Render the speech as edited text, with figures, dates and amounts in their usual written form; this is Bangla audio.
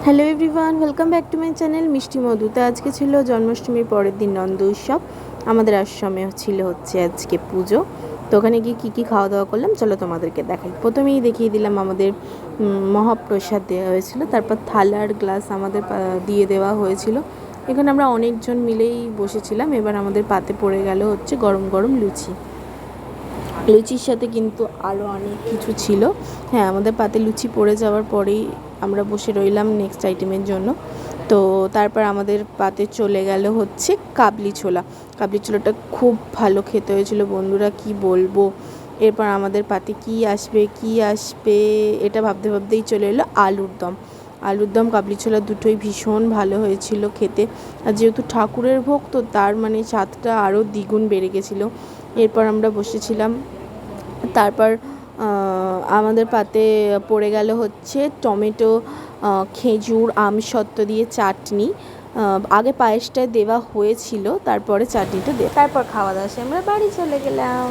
Hello everyone, welcome back to my channel মিষ্টি মধু। তো আজকে ছিল জন্মাষ্টমীর পরের দিন নন্দ উৎসব। আমাদের আশ্রমে হচ্ছে আজকে পুজো। তো ওখানে গিয়ে কী খাওয়া দাওয়া করলাম চলো তোমাদেরকে দেখাই। প্রথমেই দেখিয়ে দিলাম আমাদের মহাপ্রসাদ দেওয়া হয়েছিল, তারপর থালার গ্লাস আমাদের দিয়ে দেওয়া হয়েছিল। এখানে আমরা অনেকজন মিলেই বসেছিলাম। এবার আমাদের পাতে পড়ে গেল হচ্ছে গরম গরম লুচি। লুচির সাথে কিন্তু আরও অনেক কিছু ছিল। হ্যাঁ, আমাদের পাতে লুচি পড়ে যাওয়ার পরেই আমরা বসে রইলাম নেক্সট আইটেমের জন্য। তো তারপর আমাদের পাতে চলে গেল হচ্ছে কাবলি ছোলা। কাবলি ছোলাটা খুব ভালো খেতে হয়েছিল বন্ধুরা, কি বলবো। এরপর আমাদের পাতে কি আসবে এটা ভাবতে ভাবতেই চলে এলো আলুর দম কাবলি ছোলা দুটোই ভীষণ ভালো হয়েছিল খেতে। আর যেহেতু ঠাকুরের ভোগ, তো তার মানে স্বাদটা আরও দ্বিগুণ বেড়ে গেছিলো। এরপর আমরা বসেছিলাম। তারপর আমাদের পাতে পড়ে গেল হচ্ছে টমেটো, খেজুর, আমসত্ত্ব দিয়ে চাটনি। আগে পায়েসটা দেওয়া হয়েছিল, তারপরে চাটনিটা দিয়ে তারপর খাওয়া দাওয়া আমরা বাড়ি চলে গেলাম।